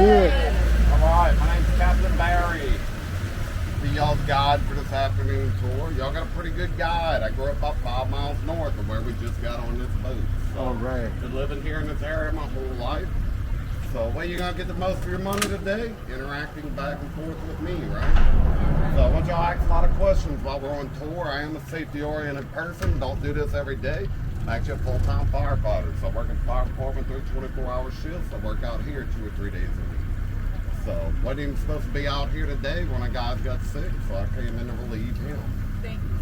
Good. All right, my name's Captain Barry. Be y'all's guide for this afternoon tour. Y'all got a pretty good guide. I grew up about 5 miles north of where we just got on this boat. So, All right. been living here in this area my whole life. So where you gonna get the most of your money today? Interacting back and forth with me, right? So I want y'all to ask a lot of questions while we're on tour. I am a safety-oriented person. Don't do this every day. I'm actually a full-time firefighter. So I work in the fire department through 24-hour shifts. I work out here 2 or 3 days a week. So wasn't even supposed to be out here today when a guy got sick, so I came in to relieve him. Thank you.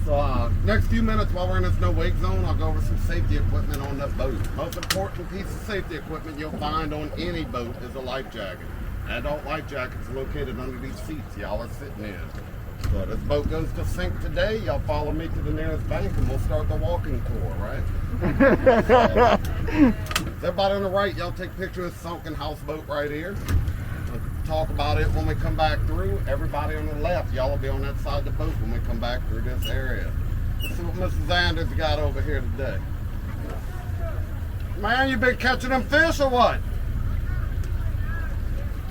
So next few minutes while we're in this no wake zone, I'll go over some safety equipment on the boat. Most important piece of safety equipment you'll find on any boat is a life jacket. Adult life jackets are located under these seats y'all are sitting in. So this boat goes to sink today. Y'all follow me to the nearest bank and we'll start the walking tour, right? Everybody on the right, y'all take a picture of this sunken houseboat right here. We'll talk about it when we come back through. Everybody on the left, y'all will be on that side of the boat when we come back through this area. Let's see what Mrs. Anders got over here today. Man, you been catching them fish or what?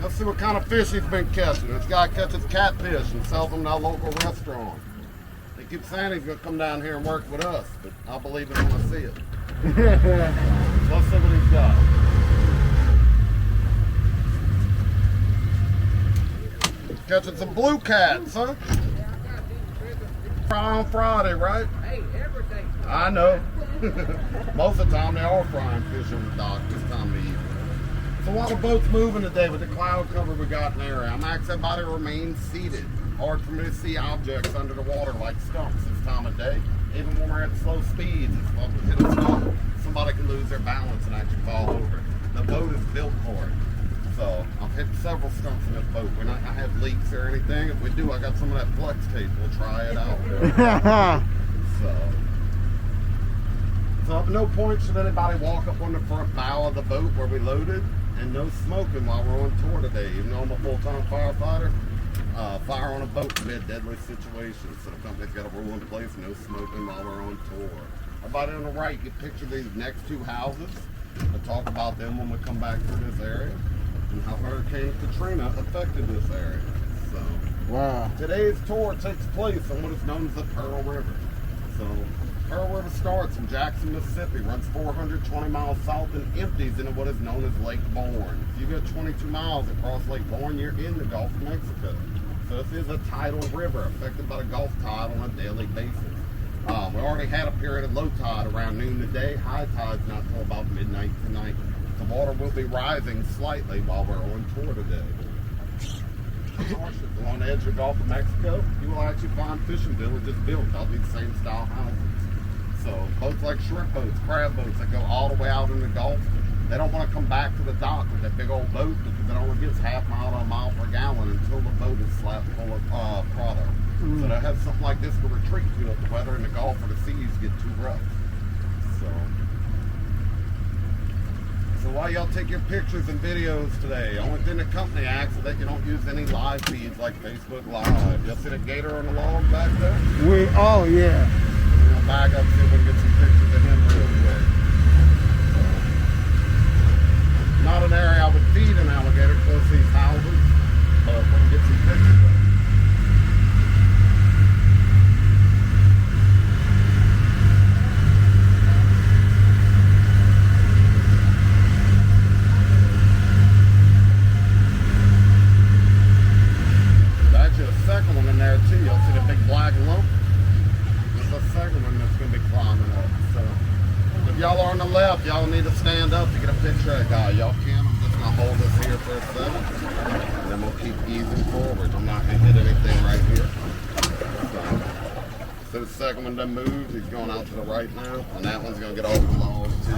Let's see what kind of fish he's been catching. This guy catches catfish and sells them in our local restaurant. He keeps saying he's going to come down here and work with us, but I'll believe it when I see it. Let's see what he's got. Catching some blue cats, huh? Fry on Friday, right? Hey, every day. I know. Most of the time they are frying fish on the dock this time of the evening. So while the boat's moving today with the cloud cover we got in the area, I'm asking everybody to remain seated. Hard for me to see objects under the water like stumps this time of day. Even when we're at slow speeds, it's about to hit a stump. Somebody can lose their balance and actually fall over. The boat is built for it. So I've hit several stumps in this boat. We're not gonna have leaks or anything. If we do, I got some of that flex tape. We'll try it out. So at no point should anybody walk up on the front bow of the boat where we loaded. And no smoking while we're on tour today. Even though I'm a full-time firefighter, fire on a boat can be a deadly situation. So the company's got a rule in place, no smoking while we're on tour. Everybody on the right, you picture these next 2 houses. We'll talk about them when we come back through this area and how Hurricane Katrina affected this area. So Wow. today's tour takes place on what is known as the Pearl River. So Pearl River starts in Jackson, Mississippi, runs 420 miles south and empties into what is known as Lake Bourne. If you go 22 miles across Lake Bourne, you're in the Gulf of Mexico. So this is a tidal river affected by the Gulf tide on a daily basis. We already had a period of low tide around noon today. High tide's not until about midnight tonight. The water will be rising slightly while we're on tour today. On the edge of the Gulf of Mexico, you will actually find fishing villages built out these same style houses. So boats like shrimp boats, crab boats that go all the way out in the Gulf, they don't want to come back to the dock with that big old boat because it only gets half mile to a mile per gallon until the boat is slapped full of product. So they have something like this to retreat to if the weather in the Gulf or the seas get too rough. So while y'all take your pictures and videos today, only thing the company asks is that you don't use any live feeds like Facebook Live. Y'all see the gator on the log back there? Oh yeah. We're gonna back up, see if we can get some pictures of him real quick. Not an area I would feed an alligator close to these houses, but we can get some pictures of him. Second one in there too. You'll see the big black lump. There's a second one that's going to be climbing up. So if y'all are on the left, y'all need to stand up to get a picture of that guy. Y'all can. I'm just going to hold this here for a second. And then we'll keep easing forward. I'm not going to hit anything right here. So the second one done moved. He's going out to the right now. And that one's going to get off the log too.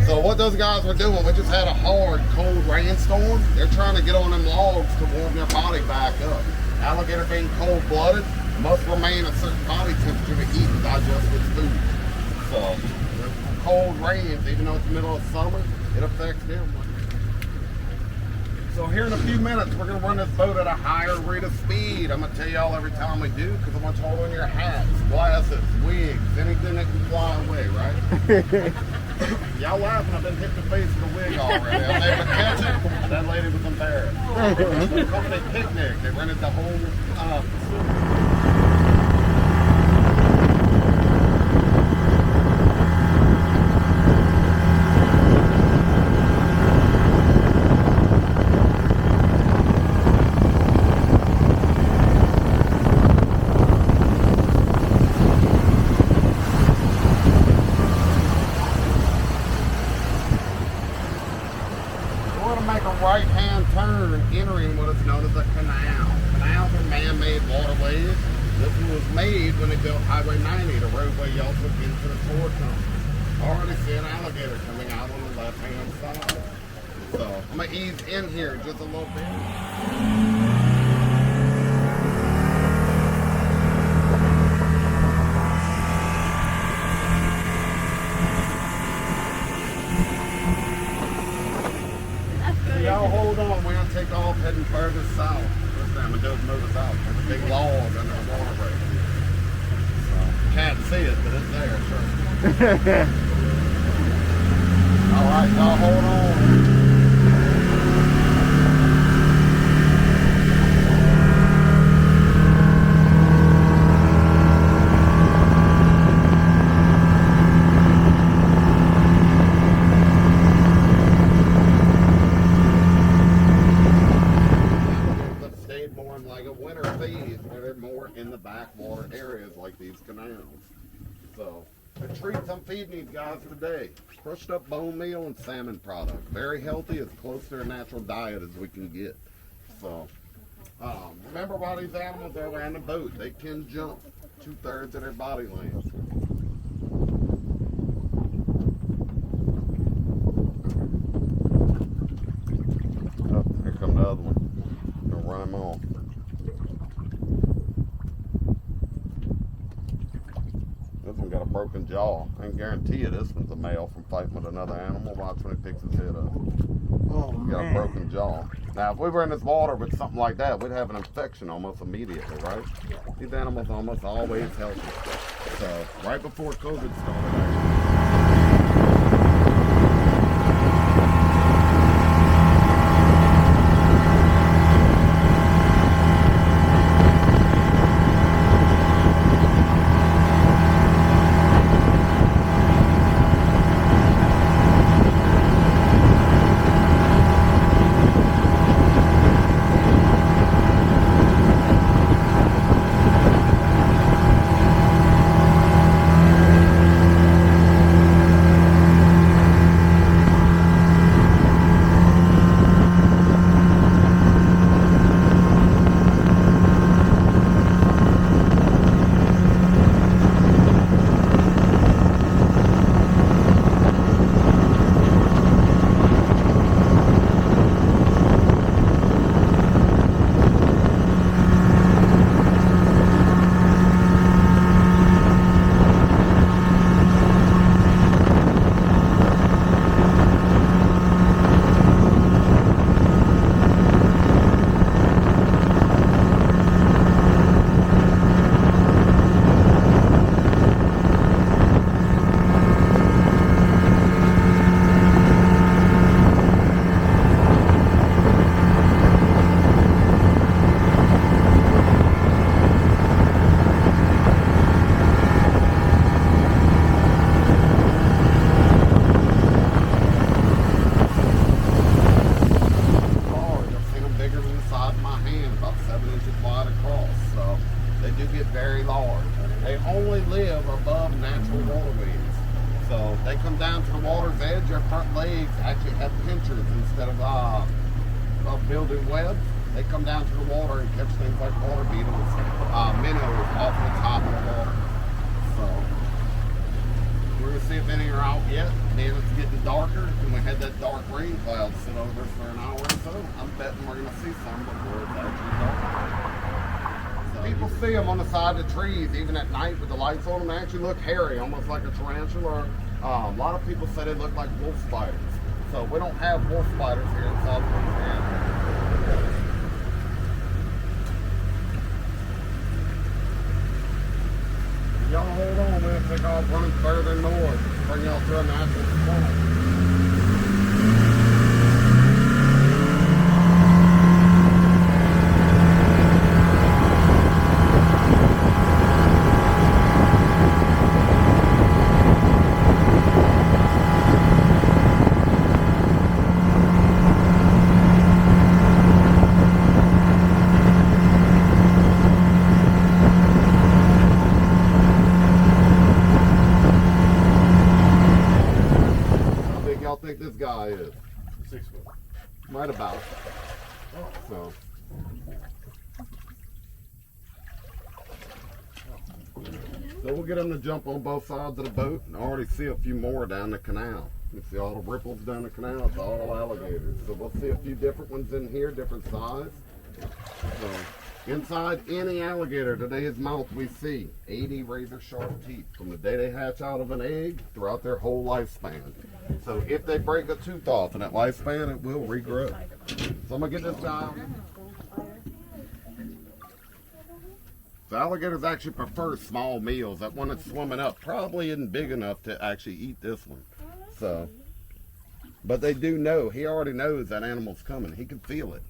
So what those guys were doing, we just had a hard, cold rainstorm. They're trying to get on them logs to warm their body back up. Alligator being cold-blooded must remain a certain body temperature to eat and digest its food. So the cold rains, even though it's the middle of summer, it affects them. So here in a few minutes, we're going to run this boat at a higher rate of speed. I'm going to tell y'all every time we do because I want you to hold on your hats, glasses, wigs, anything that can fly away, right? Y'all laughing, I've been hit in the face with a wig already. I was able to catch it, that lady was embarrassed. The company picnic, they rented the whole right-hand turn entering what is known as a canal. Canals are man-made waterways. This one was made when they built Highway 90, the roadway y'all took into the tour tunnel. Already see an alligator coming out on the left-hand side. So I'm gonna ease in here just a little bit. Y'all hold on, we're gonna take off heading further south. First time it does move us out. There's a big log under the water break. So, can't see it, but it's there, sure. Alright, y'all hold on. In the backwater areas like these canals. So the treats I'm feeding these guys today, crushed up bone meal and salmon product. Very healthy, as close to their natural diet as we can get. So remember, while these animals are around the boat, they can jump 2/3 of their body length. Oh, here come the other one. Gonna run him off. This one got a broken jaw. I can guarantee you this one's a male from fighting with another animal. Watch when he picks his head up. Oh, Got a broken jaw. Now, if we were in this water with something like that, we'd have an infection almost immediately, right? These animals are almost always healthy. So, right before COVID started, they come down to the water's edge, their front legs actually have pinchers instead of building webs. They come down to the water and catch things like water beetles, minnows off the top of the water. So we're gonna see if any are out yet. Then it's getting darker, and we had that dark rain cloud sit over us for an hour or so. I'm betting we're gonna see some before it's actually dark. So people see them on the side of the trees, even at night with the lights on them. They actually look hairy, almost like a tarantula. A lot of people say they look like wolf spiders. So we don't have wolf spiders here in South Louisiana. Y'all hold on, man. take off running further north, bring y'all to a natural spot. Y'all think this guy is? 6 foot. Right about. So. So we'll get him to jump on both sides of the boat, and I already see a few more down the canal. You see all the ripples down the canal, it's all alligators. So we'll see a few different ones in here, different size. So inside any alligator, today's mouth we see 80 razor sharp teeth from the day they hatch out of an egg throughout their whole lifespan. So if they break a tooth off in that lifespan, it will regrow. So I'm gonna get this guy. So alligators actually prefer small meals. That one that's swimming up probably isn't big enough to actually eat this one. So, but they do know, he already knows that animal's coming. He can feel it.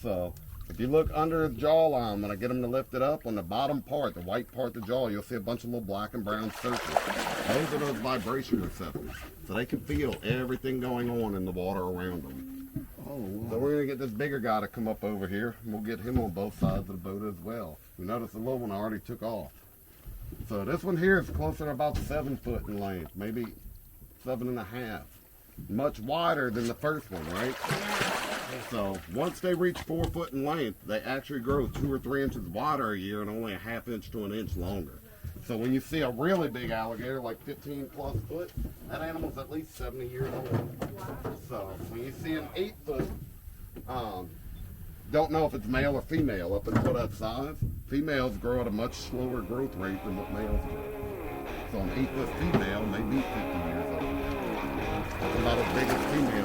So if you look under his jawline, when I get him to lift it up, on the bottom part, the white part of the jaw, you'll see a bunch of little black and brown circles. Those are those vibration receptors. So they can feel everything going on in the water around them. Oh, wow. So we're gonna get this bigger guy to come up over here, and we'll get him on both sides of the boat as well. You notice the little one I already took off. So this one here is closer to about 7 foot in length, maybe 7.5. Much wider than the first one, right? So once they reach 4 foot in length, they actually grow 2 or 3 inches wider a year and only a ½ inch to an inch longer. So when you see a really big alligator, like 15 plus foot, that animal's at least 70 years old. So when you see an 8 foot, don't know if it's male or female up until that size. Females grow at a much slower growth rate than what males do. So an 8 foot female may be 50 years old. That's about as big as female